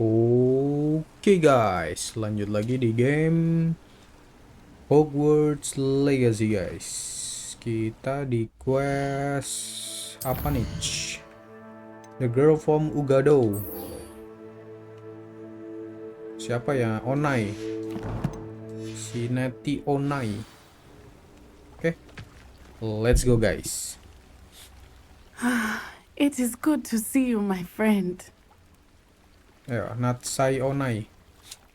Oke guys, lanjut lagi di game Hogwarts Legacy guys. Kita di quest apa nih? The girl from Ugado. Siapa ya? Onai. Si Nettie Onai. Oke. Let's go guys. It is good to see you, my friend. Ya, Natsai Onai.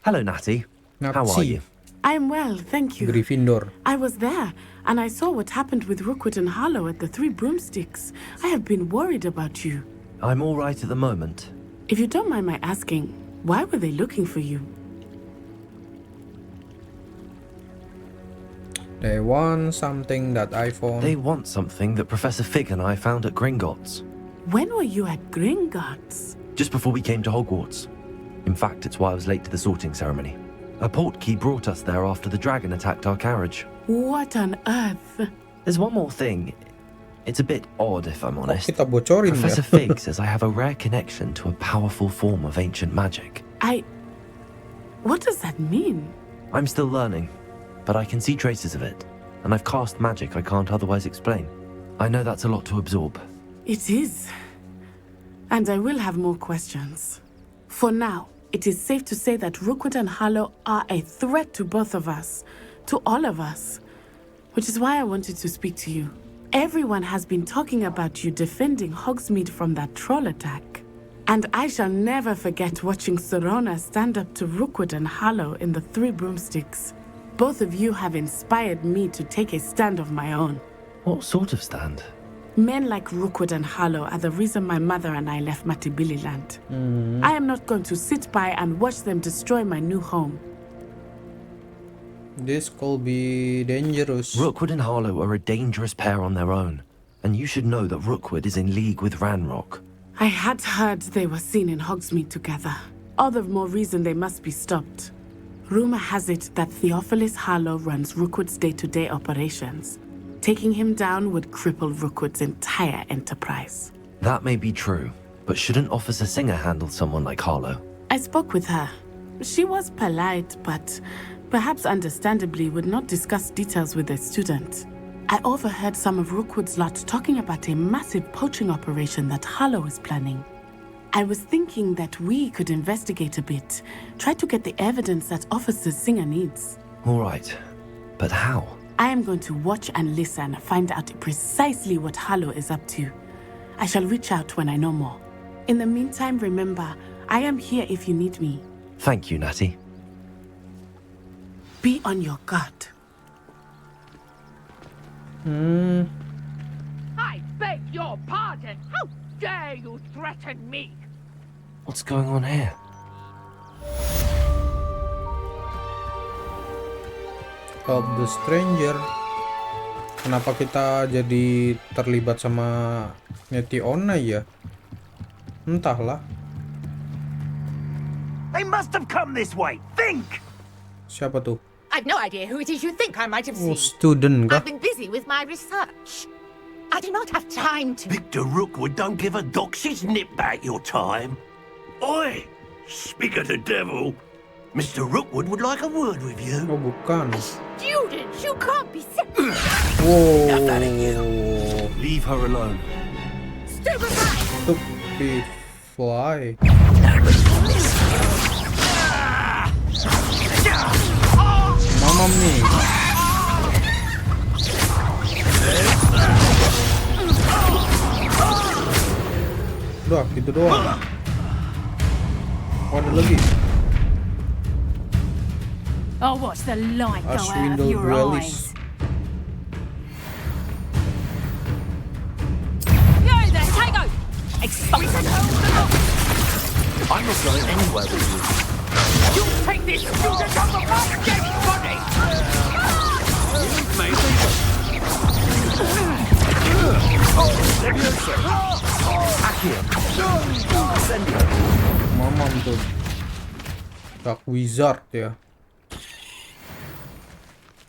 Hello, Natty. How are you? I'm well, thank you. Gryffindor. I was there, and I saw what happened with Rookwood and Harlow at the Three Broomsticks. I have been worried about you. I'm all right at the moment. If you don't mind my asking, why were they looking for you? They want something that I found. They want something that Professor Fig and I found at Gringotts. When were you at Gringotts? Just before we came to Hogwarts. In fact, it's why I was late to the sorting ceremony. A portkey brought us there after the dragon attacked our carriage. What on earth? There's one more thing. It's a bit odd, if I'm honest. Kita bocorin Professor ya. Fig says I have a rare connection to a powerful form of ancient magic. What does that mean? I'm still learning, but I can see traces of it, and I've cast magic I can't otherwise explain. I know that's a lot to absorb. It is. And I will have more questions. For now, it is safe to say that Rookwood and Harlow are a threat to both of us, to all of us, which is why I wanted to speak to you. Everyone has been talking about you defending Hogsmeade from that troll attack. And I shall never forget watching Sorona stand up to Rookwood and Harlow in the Three Broomsticks. Both of you have inspired me to take a stand of my own. What sort of stand? Men like Rookwood and Harlow are the reason my mother and I left Matabeleland. I am not going to sit by and watch them destroy my new home. This could be dangerous. Rookwood and Harlow are a dangerous pair on their own, and you should know that Rookwood is in league with Ranrock. I had heard they were seen in Hogsmeade together. All the more reason they must be stopped. Rumor has it that Theophilus Harlow runs Rookwood's day-to-day operations. Taking him down would cripple Rookwood's entire enterprise. That may be true, but shouldn't Officer Singer handle someone like Harlow? I spoke with her. She was polite, but perhaps understandably would not discuss details with a student. I overheard some of Rookwood's lot talking about a massive poaching operation that Harlow is planning. I was thinking that we could investigate a bit, try to get the evidence that Officer Singer needs. All right, but how? I am going to watch and listen, find out precisely what Harlow is up to. I shall reach out when I know more. In the meantime, remember, I am here if you need me. Thank you, Natty. Be on your guard. I beg your pardon. How dare you threaten me? What's going on here? Help the stranger. Kenapa kita jadi terlibat sama Nettie Onai ya? Entahlah. They must have come this way. Think! Siapa tuh? I've no idea who it is you think I might have Oh, seen. student kah? I've been busy with my research. I do not have time to... Victor Rookwood don't give a doxy's nip back your time. Oi! Speak of the devil. Mr. Rookwood would like a word with you. Oh, bukan. Students, you can't be serious. Wow. Leave her alone. Stupid guy! Stupid fly. Mamam nih. Udah, gitu doang. Oh, ada lagi. I'll watch the light go out of Swindle your Dwellies. eyes. You're there, Tango! Exposed! I'm not going anywhere with you. You take this student on the right against body! Back here. Send her. Mamam tuh. Dark Wizard ya.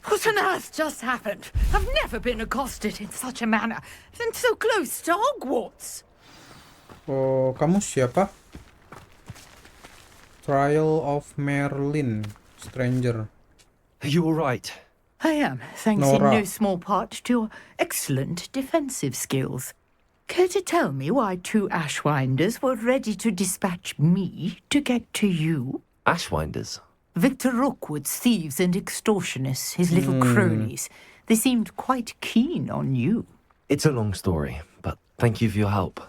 What on earth just happened? I've never been accosted in such a manner, and so close to Hogwarts. Oh, kamu siapa? Trial of Merlin, Stranger. Are you all right? I am, thanks Nora. in no small part to your excellent defensive skills. Care to tell me why 2 Ashwinders were ready to dispatch me to get to you? Ashwinders? Victor Rookwood's thieves and extortionists, his little cronies. They seemed quite keen on you. It's a long story, but thank you for your help.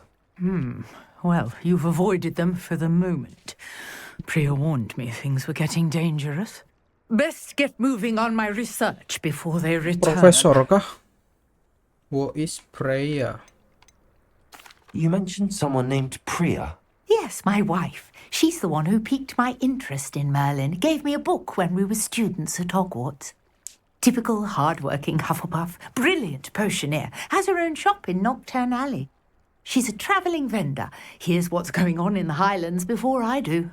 Well, you've avoided them for the moment. Priya warned me things were getting dangerous. Best get moving on my research before they return. Profesor kah? What is Freya? You mentioned someone named Priya. Yes, my wife. She's the one who piqued my interest in Merlin. Gave me a book when we were students at Hogwarts. Typical hard-working Hufflepuff, brilliant potioneer, has her own shop in Nocturne Alley. She's a travelling vendor. Hears what's going on in the Highlands before I do.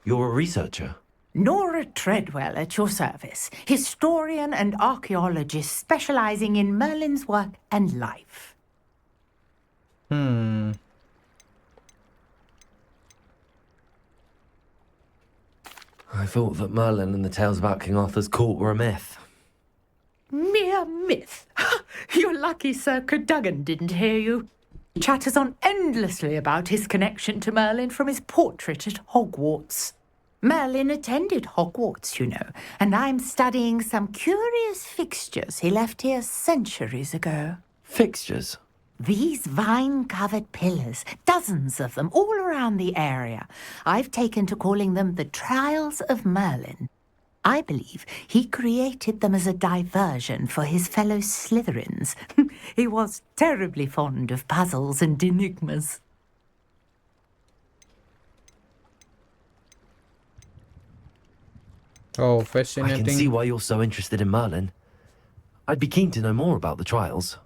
You're a researcher? Nora Treadwell at your service, historian and archaeologist specialising in Merlin's work and life. I thought that Merlin and the tales about King Arthur's court were a myth. Mere myth. You're lucky Sir Cadogan didn't hear you. He chatters on endlessly about his connection to Merlin from his portrait at Hogwarts. Merlin attended Hogwarts, you know, and I'm studying some curious fixtures he left here centuries ago. Fixtures? These vine-covered pillars, dozens of them, all around the area. I've taken to calling them the Trials of Merlin. I believe he created them as a diversion for his fellow Slytherins. He was terribly fond of puzzles and enigmas. Oh, I can fascinating. see why you're so interested in Merlin. I'd be keen to know more about the trials.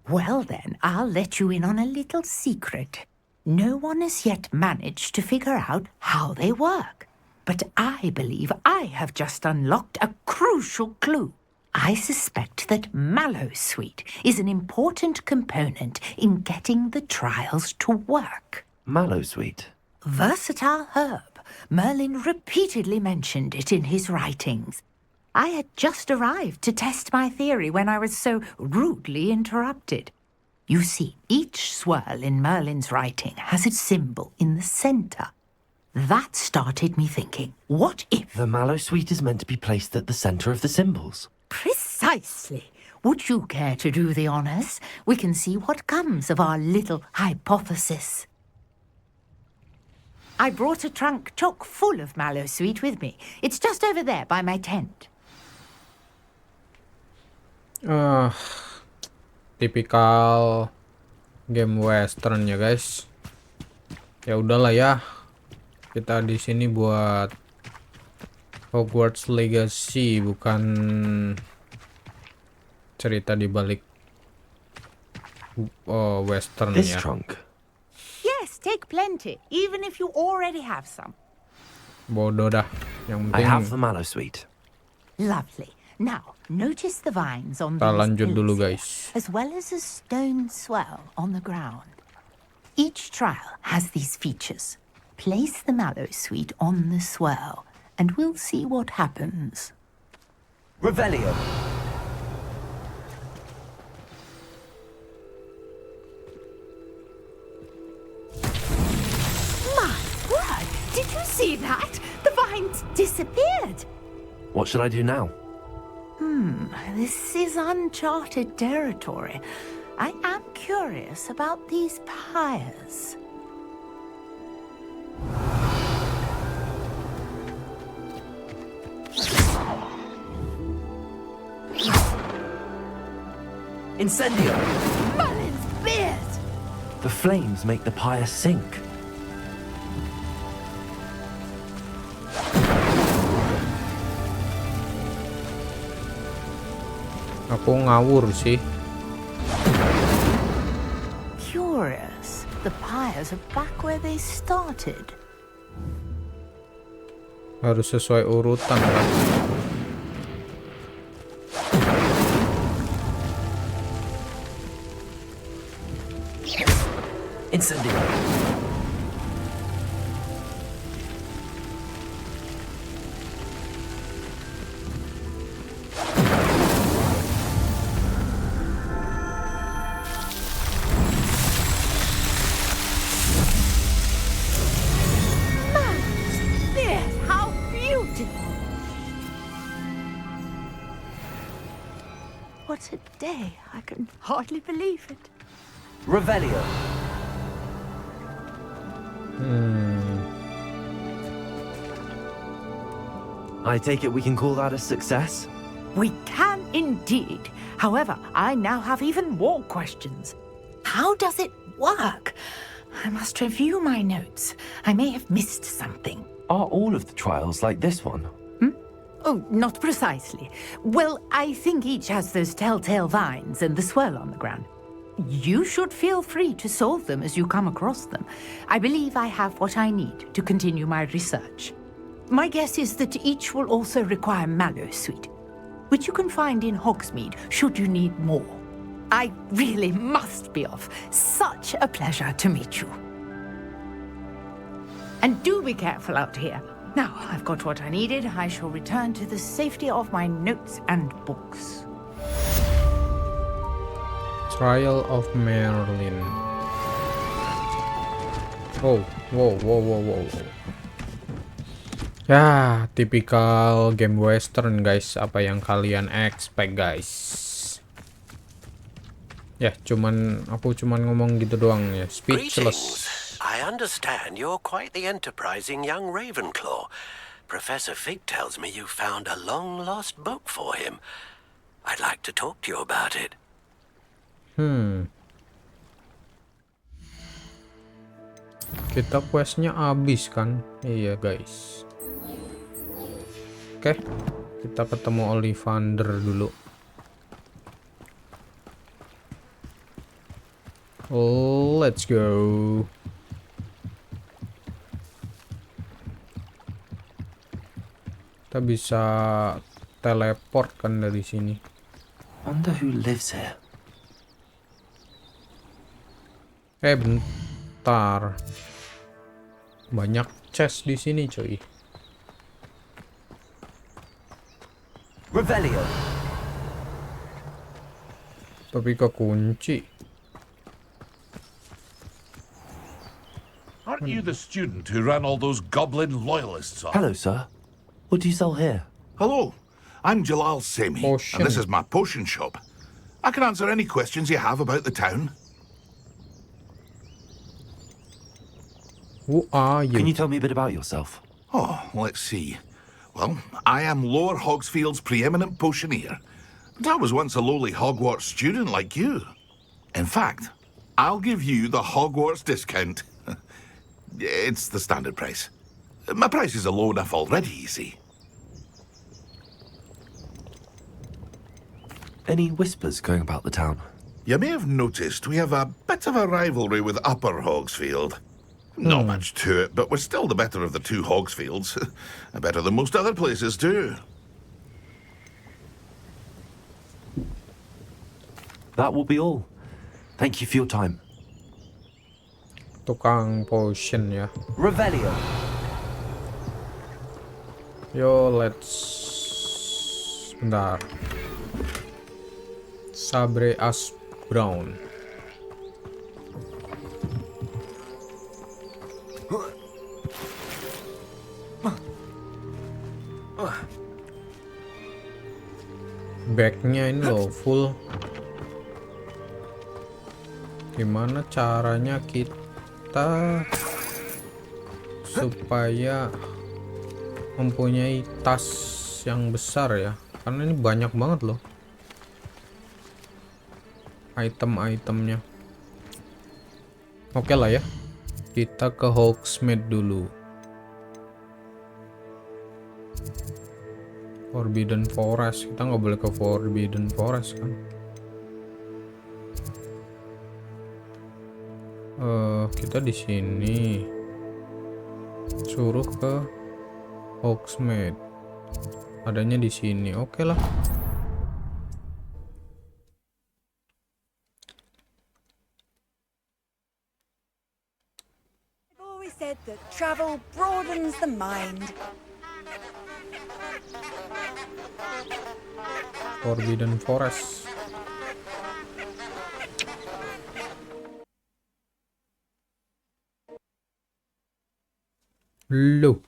Well then, I'll let you in on a little secret. No one has yet managed to figure out how they work. But I believe I have just unlocked a crucial clue. I suspect that Mallowsweet is an important component in getting the trials to work. Mallowsweet? Versatile herb. Merlin repeatedly mentioned it in his writings. I had just arrived to test my theory when I was so rudely interrupted. You see, each swirl in Merlin's writing has its symbol in the centre. That started me thinking, what if... The Mallowsweet is meant to be placed at the centre of the symbols. Precisely. Would you care to do the honours? We can see what comes of our little hypothesis. I brought a trunk chock full of Mallowsweet with me. It's just over there by my tent. Tipikal game western ya guys. Ya udahlah ya. Kita di sini buat Hogwarts Legacy, bukan cerita di balik western This ya. trunk. Yes, take plenty, even if you already have some. Bodoh dah. Yang I penting have the Mallowsweet. Lovely. Now, notice the vines on kita these lanjut dulu pillars guys. here, as well as a stone swell on the ground. Each trial has these features. Place the Mallowsweet on the swirl, and we'll see what happens. Revelio. My word! Did you see that? The vines disappeared. What should I do now? This is uncharted territory. I am curious about these pyres. Incendio! Merlin's beard! The flames make the pyre sink. Aku ngawur sih. Curious. The pyres are back where they started. Harus sesuai urutan kan. Incendio! What a day. I can hardly believe it. Revelio. I take it we can call that a success? We can indeed. However, I now have even more questions. How does it work? I must review my notes. I may have missed something. Are all of the trials like this one? Oh, not precisely. Well, I think each has those telltale vines and the swirl on the ground. You should feel free to solve them as you come across them. I believe I have what I need to continue my research. My guess is that each will also require mallow sweet, which you can find in Hogsmeade should you need more. I really must be off. Such a pleasure to meet you. And do be careful out here. Now I've got what I needed, I shall return to the safety of my notes and books. Trial of Merlin. Wow. Ya, tipikal game western guys. Apa yang kalian expect guys? Ya, aku cuman ngomong gitu doang ya. Speechless. I understand you're quite the enterprising young Ravenclaw. Professor Fig tells me you found a long-lost book for him. I'd like to talk to you about it. Kita questnya habis kan? Iya guys. Oke, kita ketemu Ollivander dulu. Let's go. Kita bisa teleport kan dari sini. Wonder who lives here. Bentar. Banyak chest di sini, coy. Revelio. Tapi kekunci. Aren't you the student who ran all those goblin loyalists off? Hello, sir. What do you sell here? Hello, I'm Jalal Semi, Potion. and this is my potion shop. I can answer any questions you have about the town. Who are you? Can you tell me a bit about yourself? Oh, let's see. Well, I am Lower Hogsfield's preeminent potioneer. But I was once a lowly Hogwarts student like you. In fact, I'll give you the Hogwarts discount. It's the standard price. My prices are low enough already, you see. Any whispers going about the town? You may have noticed we have a bit of a rivalry with Upper Hogsfield. Not much to it, but we're still the better of the two Hogsfields. Better than most other places, too. That will be all. Thank you for your time. Tukang potion ya. Revelio. Yo, let's... Bentar. Sabre Ash Brown. Backnya ini loh full. Gimana caranya kita supaya mempunyai tas yang besar ya, karena ini banyak banget loh item-itemnya. Oke lah ya, kita ke Hogsmeade dulu. Forbidden Forest, kita nggak boleh ke Forbidden Forest kan. Kita di sini suruh ke Hogsmeade, adanya di sini. Oke lah. I've always said that travel broadens the mind. Forbidden Forest. Loh.